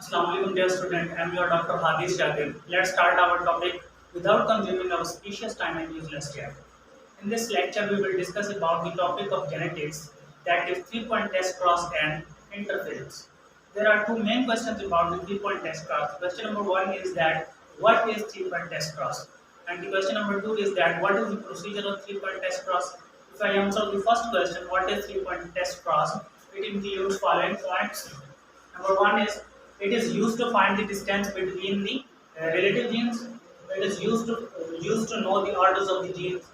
Assalamualaikum dear student, I am your Dr. Hadees shagird. Let's start our topic without consuming our precious time and useless time. In this lecture, we will discuss about the topic of genetics, that is three-point test cross and interference. There are two main questions about the three-point test cross. Question number one is that what is three-point test cross? And the question number two is that what is the procedure of three-point test cross? If I answer the first question, what is three-point test cross? It includes following points. Number one is it is used to find the distance between the relative genes. It is used to know the orders of the genes.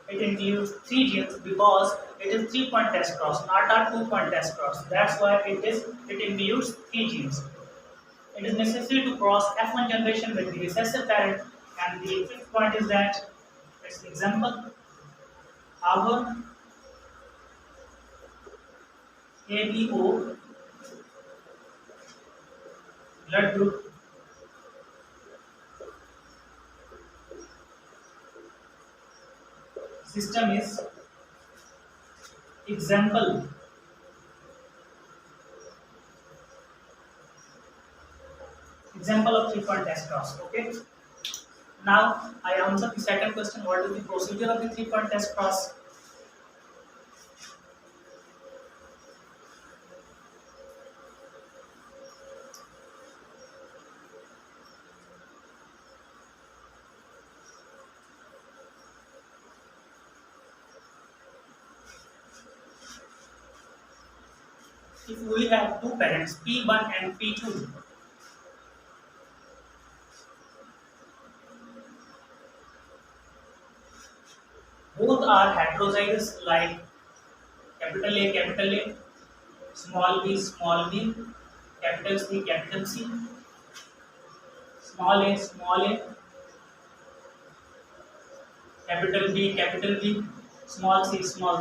It includes three genes because it is three-point test cross, not a two-point test cross. That's why it includes three genes. It is necessary to cross F1 generation with the recessive parent, and the fifth point is that its example our ABO blood group system is example of three-point test cross. Okay. Now I answer the second question. What is the procedure of the three-point test cross? If we have two parents P1 and P2, both are heterozygous like capital A, small b, capital C, small a, capital B, small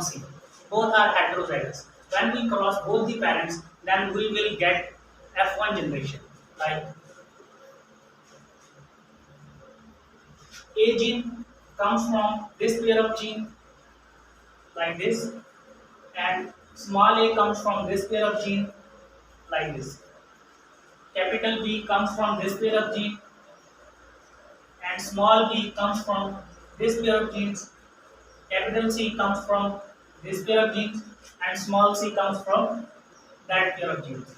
c. Both are heterozygous. When we cross both the parents, then we will get F1 generation. Like A gene comes from this pair of gene, like this, and small a comes from this pair of gene, like this. Capital B comes from this pair of gene, and small b comes from this pair of genes. Capital C comes from this pair of genes, and small c comes from that pair of genes.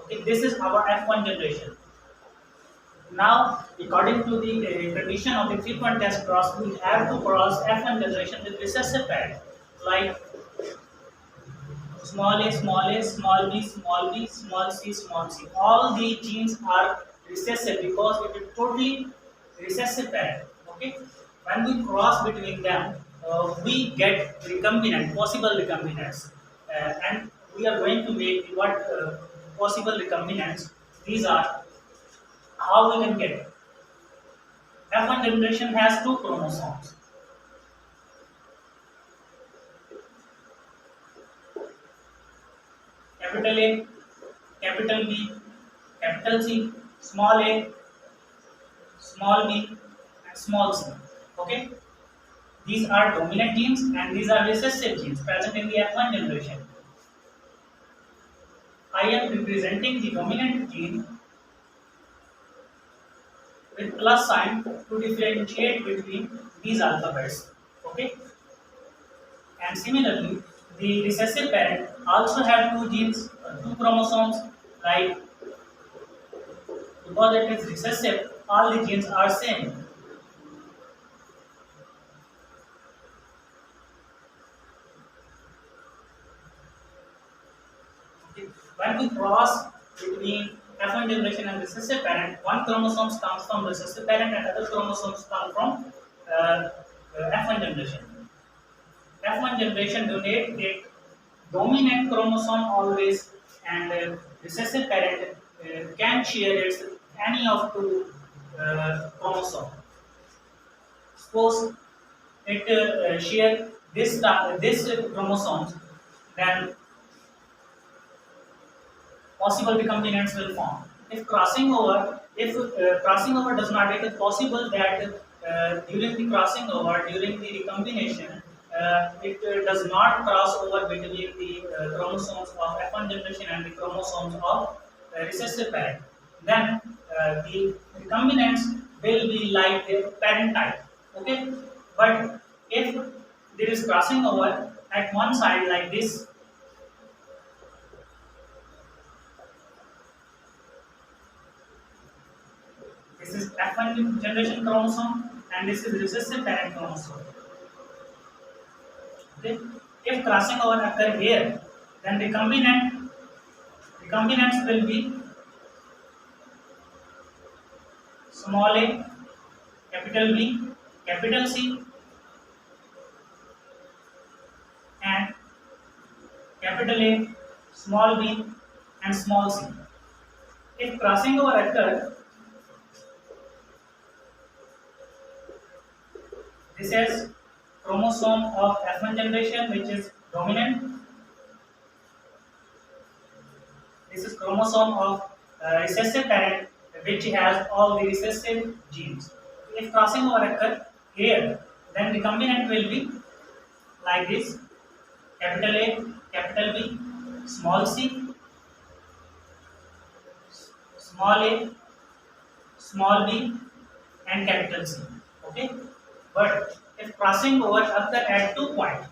Okay, this is our F1 generation. Now, according to the condition of the three-point test cross, we have to cross F1 generation with recessive parent, like small a, small b, small c. All the genes are recessive because it is totally recessive parent. Okay, when we cross between them, we get recombinant, possible recombinants, and we are going to make what possible recombinants. These are how we can get it. F1 generation has two chromosomes. Capital A, capital B, capital C, small a, small b, and small c. Okay? These are dominant genes and these are recessive genes present in the F1 generation. I am representing the dominant gene with plus sign to differentiate between these alphabets. Okay? And similarly, the recessive parent also have two genes, two chromosomes, like because it is recessive, all the genes are same. Okay. When we cross between F1 generation and recessive parent, one chromosome comes from recessive parent and other chromosomes come from F1 generation. F1 generation donate a dominant chromosome always, and recessive parent can share its any of two chromosome. Suppose it share this chromosomes, then possible recombinants will form. If crossing over does not, it is possible that during the crossing over, during the recombination, it does not cross over between the chromosomes of F1 generation and the chromosomes of recessive parent. then the recombinants will be like their parent type. Okay, but if there is crossing over at one side like this, this is F1 generation chromosome and this is recessive parent chromosome. Okay, if crossing over occur here, then recombinants will be small a, capital B, capital C, and capital A, small b, and small c. If crossing over occurs, this is chromosome of F1 generation which is dominant. This is chromosome of recessive parent which has all the recessive genes. If crossing over occurs here, then recombinant will be like this: capital A, capital B, small c, small a, small b, and capital C. Okay, but if crossing over occur at 2 points,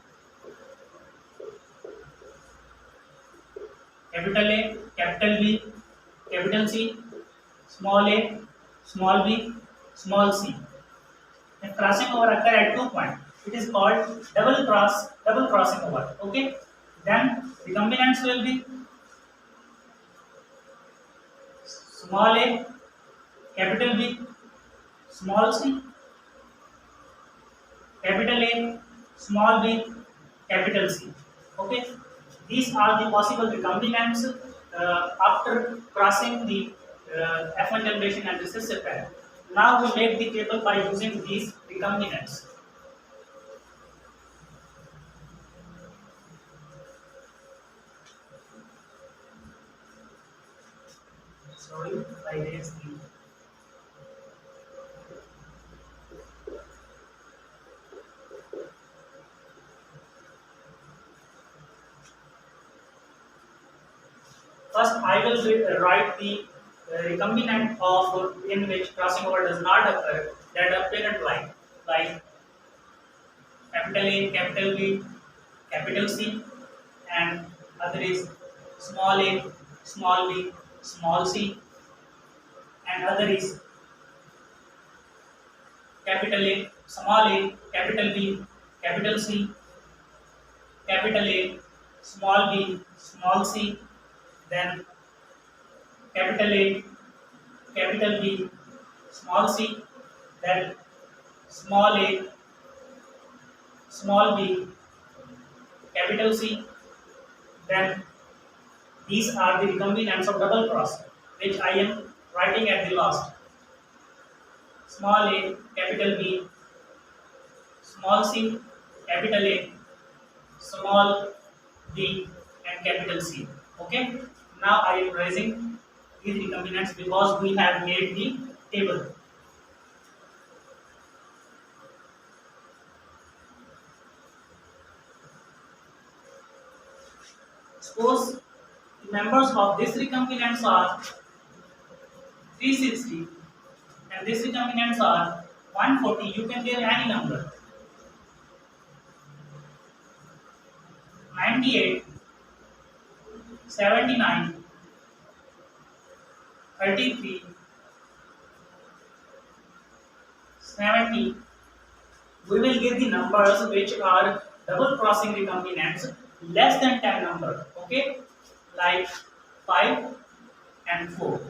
capital A, capital B, capital C, small a, small b, small c. If crossing over occur at 2 points, it is called double crossing over. Okay, then recombinants will be small a, capital B, small c, capital A, small b, capital C. Okay, these are the possible recombinants after crossing the F1 generation and recessive parent. Now we make the table by using these recombinants. Sorry, I erased the. First, I will write the recombinant of in which crossing over does not occur, that are parent like capital A, capital B, capital C, and other is small a, small b, small c, and other is capital A, small a, capital B, capital C, capital A, small b, small c, then capital A, capital B, small c, then small a, small b, capital C, then these are the recombinants of double cross, which I am writing at the last. Small a, capital B, small c, capital A, small b, and capital C. Okay. Now I am raising these recombinants because we have made the table. Suppose the members of this recombinants are 360 and this recombinants are 140. You can give any number. 98, 79, 33, 70. We will give the numbers which are double crossing recombinants less than 10 number. Okay, like 5 and 4.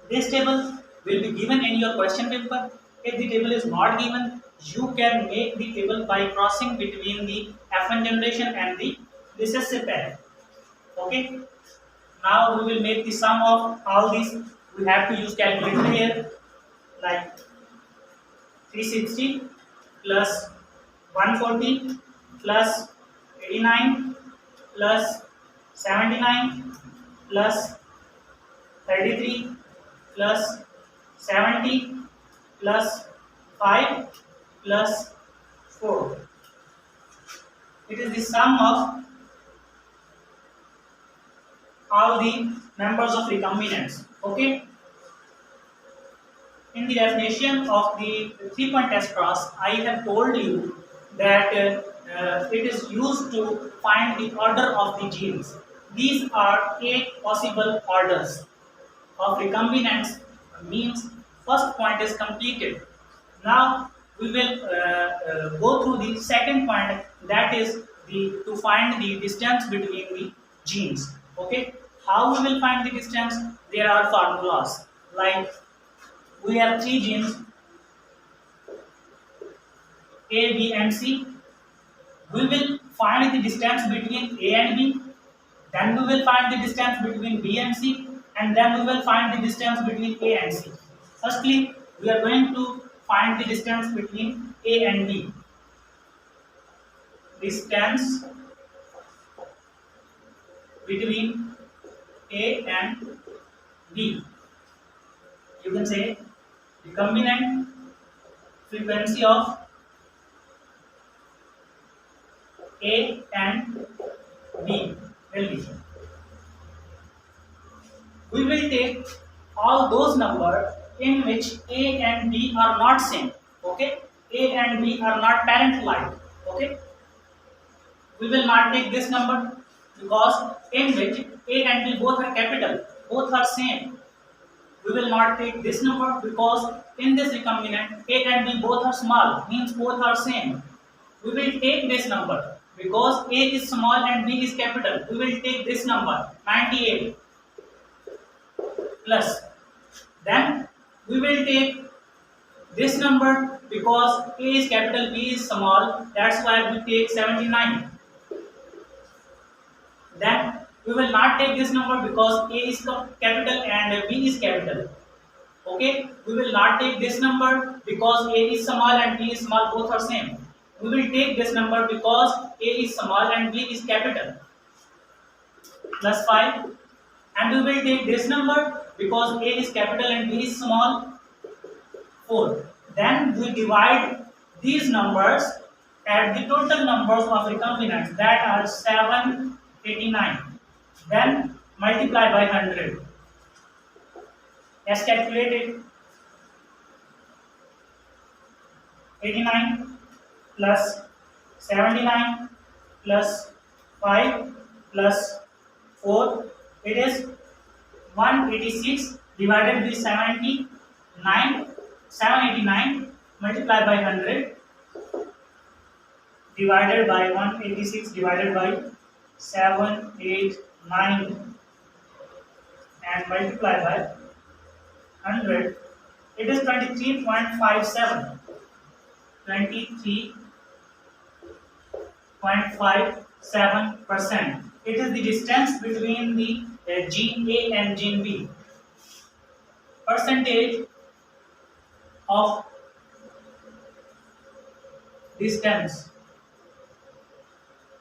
This table will be given in your question paper. If the table is not given, you can make the table by crossing between the F1 generation and the recessive parent. Okay. Now we will make the sum of all these. We have to use calculator here, like 360 plus 140 plus 89 plus 79 plus 33 plus 70 plus 5 plus 4. It is the sum of all the members of recombinants. Okay. In the definition of the 3-point test cross, I have told you that it is used to find the order of the genes. These are 8 possible orders of recombinants, means first point is completed. Now we will go through the second point, that is the to find the distance between the genes. Okay, how we will find the distance? There are formulas like we have 3 genes A, B, and C. We will find the distance between A and B. Then we will find the distance between B and C, and then we will find the distance between A and C. Firstly, we are going to find the distance between A and B. Distance between A and B. You can say recombinant frequency of A and B will be. We will take all those numbers in which A and B are not same. Okay, A and B are not parent-like. Okay, we will not take this number because in which A and B both are capital, both are same. We will not take this number because in this recombinant A and B both are small, means both are same. We will take this number because A is small and B is capital. We will take this number 98 plus. Then we will take this number because A is capital, B is small. That's why we take 79. Then we will not take this number because A is capital and B is capital. Okay, we will not take this number because A is small and B is small, both are same. We will take this number because A is small and B is capital, plus 5. And we will take this number because A is capital and B is small, 4. Then we divide these numbers at the total numbers of recombinants, that are 789. Then multiply by 100. As calculated, 89 plus 79 plus 5 plus 4, it is 186 divided by 789 multiplied by 100 divided by 186 divided by 789 and multiplied by 100, it is 23.57. 23.57%. It is the distance between the gene A and gene B. Percentage of distance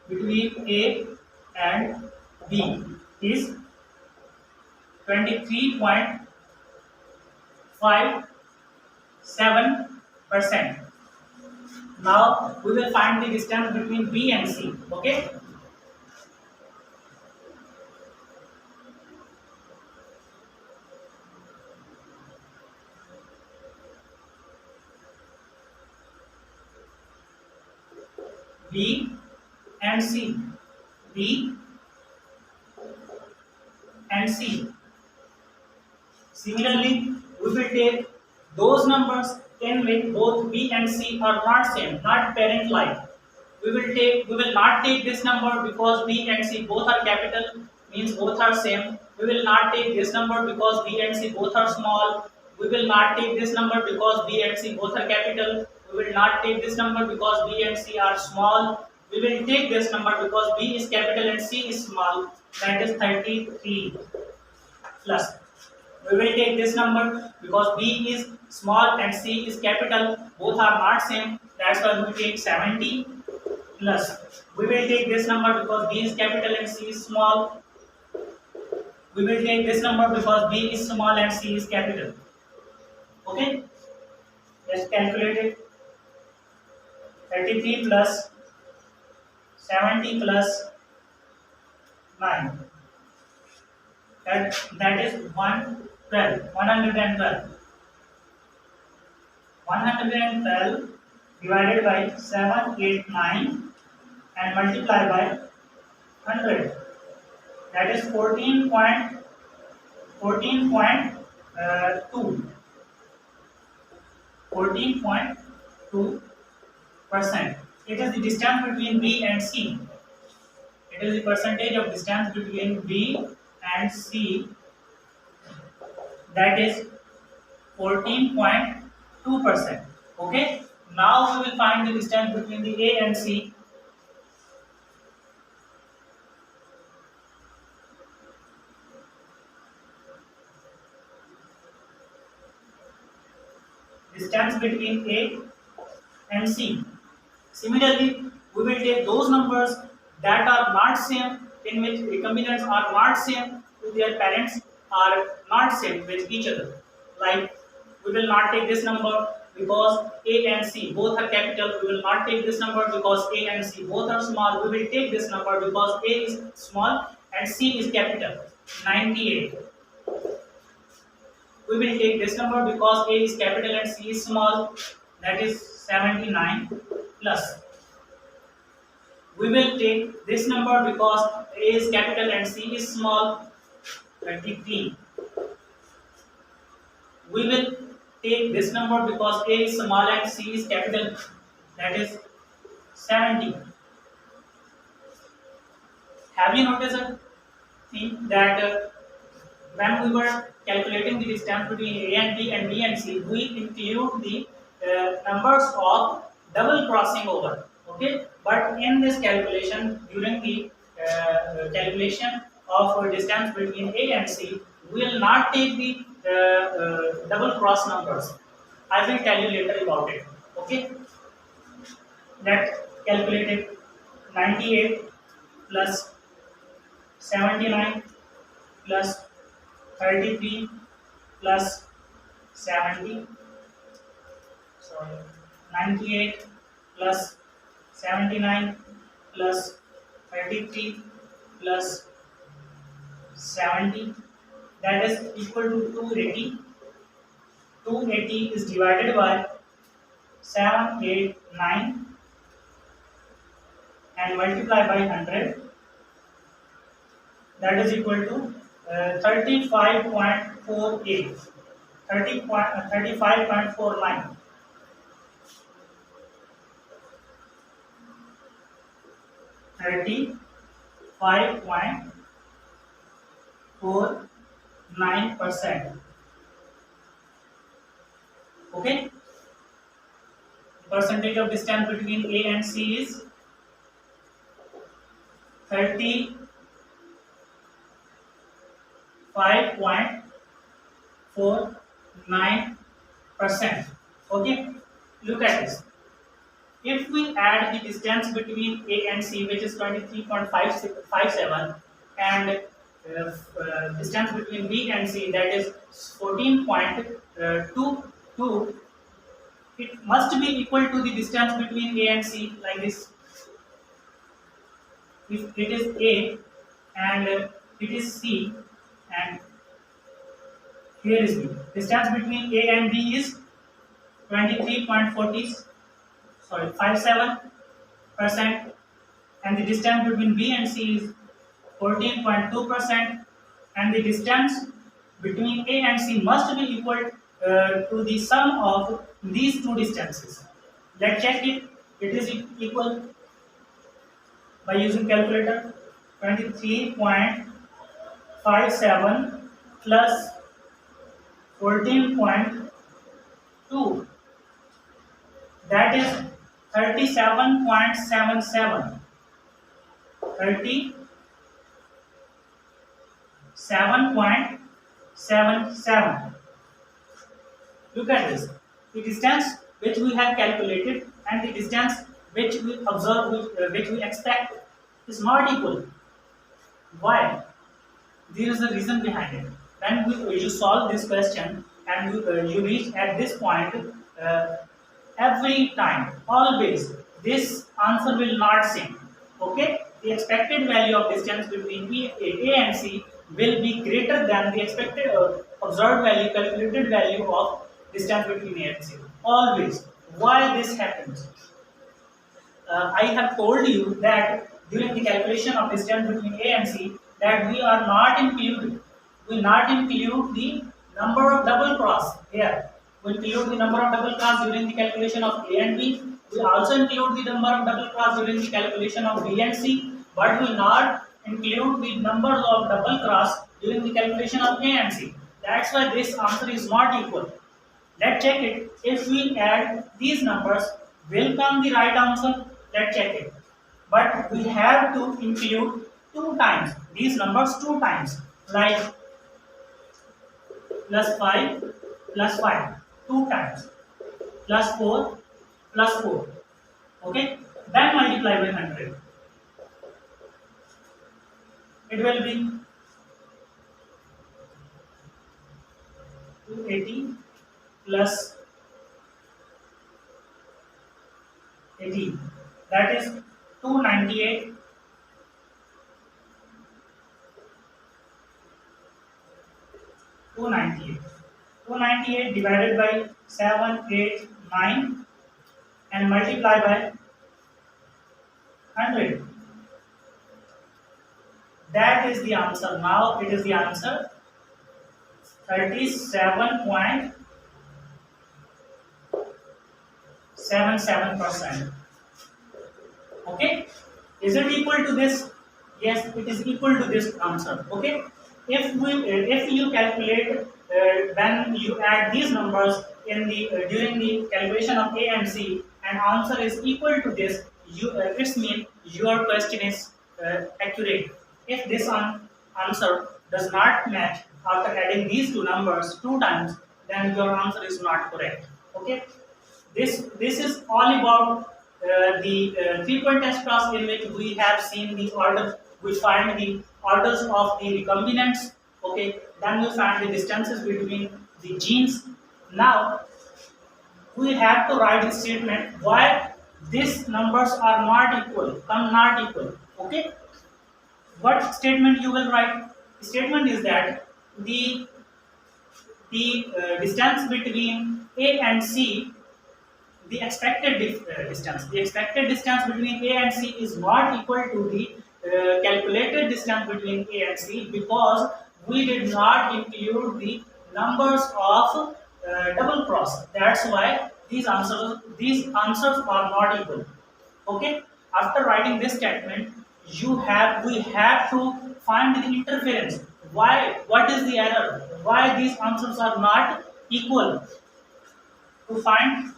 between A and B is 23.57%. Now we will find the distance between B and C. Okay. B and C. B and C. Similarly, we will take those numbers in which both B and C are not same, not parent-like. We will not take this number because B and C both are capital, means both are same. We will not take this number because B and C both are small. We will not take this number because B and C both are capital. We will not take this number because B and C are small. We will take this number because B is capital and C is small. That is 33 plus. We will take this number because B is small and C is capital. Both are not same. That's why we take 70 plus. We will take this number because B is capital and C is small. We will take this number because B is small and C is capital. Okay? Let's calculate it. 33 plus 70 plus 9. that is 112. 112 divided by 789 and multiply by 100. That is 14.2%. It is the distance between B and C. It is the percentage of distance between B and C, that is 14.2%. Okay. Now we will find the distance between the A and C. Distance between A and C. Similarly, we will take those numbers that are not same, in which recombinants are not same with their parents, are not same with each other. Like, we will not take this number because A and C both are capital. We will not take this number because A and C both are small. We will take this number because A is small and C is capital. 98. We will take this number because A is capital and C is small, that is 79 plus. We will take this number because A is capital and C is small, 33. We will take this number because A is small and C is capital, that is 70. Have you noticed a thing that when we were calculating the distance between A and B and B and C, we include the numbers of double crossing over. Okay, but in this calculation, during the calculation of distance between A and C, we will not take the double cross numbers. I will tell you later about it. Okay, let's calculate it. 98 plus 79 plus 33 plus 70. Sorry, 98 plus 79 plus 33 plus 70, that is equal to 280. 280 is divided by 789 and multiply by 100, that is equal to 35.48, 35.49. %. Okay, percentage of distance between A and C is 35.49%. Okay, look at this. If we add the distance between A and C, which is 23.57, and distance between B and C, that is 14.22, it must be equal to the distance between A and C, like this. If it is A and it is C, and here is B, distance between A and B is 57%, and the distance between B and C is 14.2%, and the distance between A and C must be equal to the sum of these two distances. Let's check it. It is equal by using calculator. 23.57 plus 14.2, that is 37.77. 37.77. Look at this. The distance which we have calculated and the distance which we observe, which we expect, is not equal. Why? There is a reason behind it. When you solve this question and you reach at this point, every time, always, this answer will not same. Okay? The expected value of distance between A and C will be greater than the expected observed value, calculated value of distance between A and C. Always. Why this happens? I have told you that during the calculation of distance between A and C, that we not include the number of double cross here. We include the number of double cross during the calculation of A and B. We also include the number of double cross during the calculation of B and C, but will not include the numbers of double cross during the calculation of A and C. That's why this answer is not equal. Let's check it. If we add these numbers, will come the right answer? Let's check it. But we have to include two times these numbers, two times, like +5 +5, two times, +4 +4. Okay? Then multiply by 100. It will be 280 plus 18, that is 298 298 divided by 7, 8, 9 and multiply by 100. That is the answer. Now it is the answer 37.77%. Okay, is it equal to this? Yes, it is equal to this answer. Okay, if you calculate when you add these numbers in the during the calculation of A and C, and answer is equal to this, it means your question is accurate. If this answer does not match after adding these two numbers two times, then your answer is not correct. Okay, this is all about the 3-point test class, in which we have seen the order. We find the orders of the recombinants. Okay, then we find the distances between the genes. Now we have to write the statement why these numbers are not equal, not equal. Okay, what statement you will write? The statement is that the distance between A and C, the expected distance between A and C is not equal to the calculated distance between A and C, because we did not include the numbers of double cross. That's why these answers are not equal. Okay, after writing this statement, we have to find the interference. What is the error? Why these answers are not equal? To find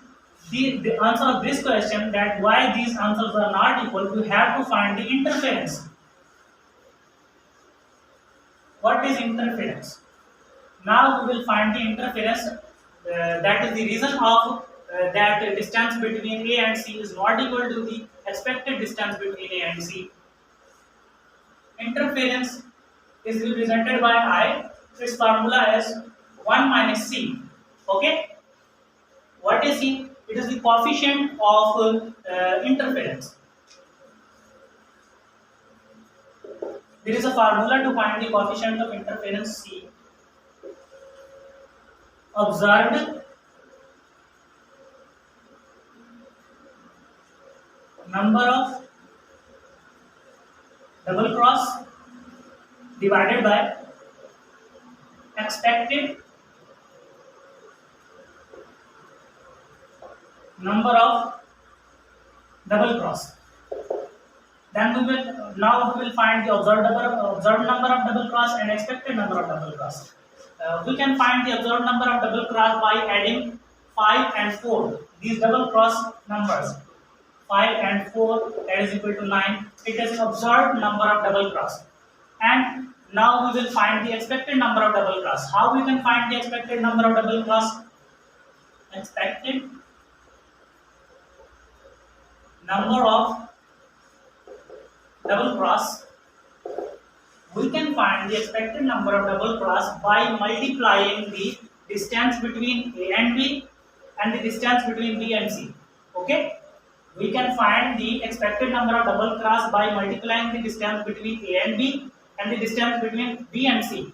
the answer of this question, that why these answers are not equal, we have to find the interference. What is interference? Now we will find the interference. That is the reason of that distance between A and C is not equal to the expected distance between A and C. Interference is represented by I. Its formula is 1 minus C. Okay? What is C? It is the coefficient of interference. There is a formula to find the coefficient of interference C. Observed number of double cross divided by expected number of double cross. Then we will find the observed number of double cross and expected number of double cross. We can find the observed number of double cross by adding 5 and 4. These double cross numbers, 5 and 4, that is equal to 9. It is observed number of double cross. And now we will find the expected number of double cross. How we can find the expected number of double cross? Expected number of double cross. We can find the expected number of double cross by multiplying the distance between A and B and the distance between B and C. Okay? We can find the expected number of double cross by multiplying the distance between A and B and the distance between B and C.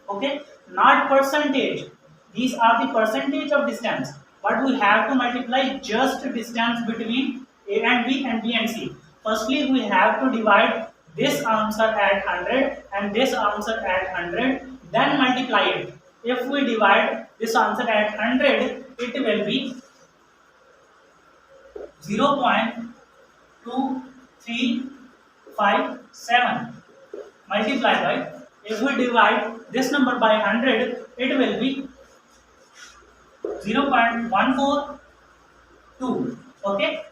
Okay, not percentage. These are the percentage of distance, but we have to multiply just distance between A and B and B and C. Firstly, we have to divide this answer at 100 and this answer at 100, then multiply it. If we divide this answer at 100, it will be 0.2357 multiplied by, if we divide this number by 100, it will be 0.142. Okay,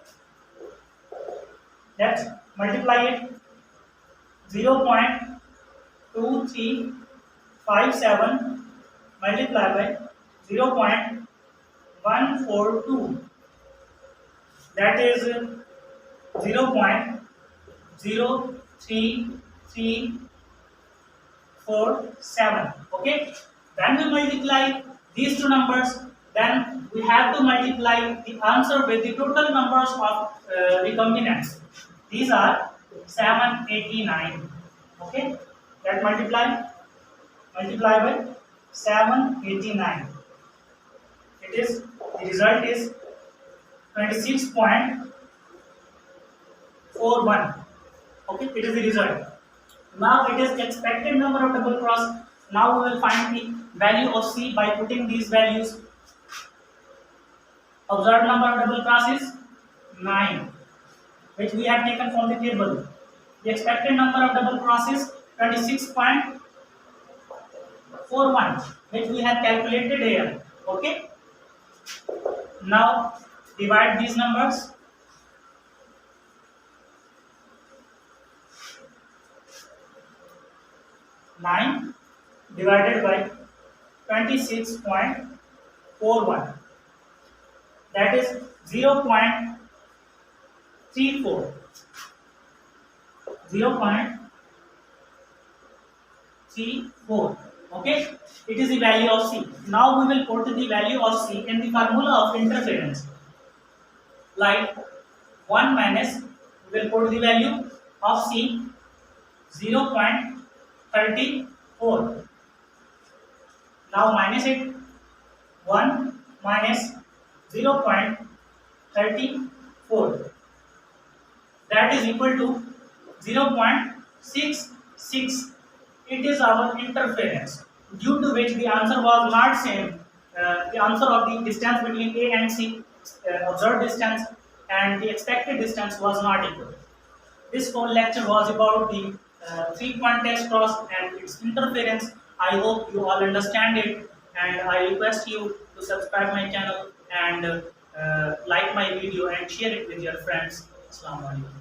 let's multiply it. 0.2357 multiplied by 0.142, that is 0.03347. Okay, then we multiply these two numbers, then we have to multiply the answer with the total numbers of recombinants. These are 789. Okay, that multiply by 789. It is, the result is 26.41. Okay, it is the result. Now it is expected number of double cross. Now we will find the value of C by putting these values. Observed number of double cross is 9, which we have taken from the table. The expected number of double cross is 26.41, which we have calculated here. Okay. Now divide these numbers. 9 divided by 26.41, that is 0.34. 0.34. Okay, it is the value of C. Now we will put the value of C in the formula of interference. Like 1 minus, we will put the value of C 0.34. Now minus it. 1 minus 0.34, that is equal to 0.66. It is our interference, due to which the answer was not same. The answer of the distance between A and C, observed distance and the expected distance, was not equal. This whole lecture was about the 3-point test cross and its interference. I hope you all understand it, and I request you to subscribe my channel and like my video and share it with your friends. Assalamu alaikum.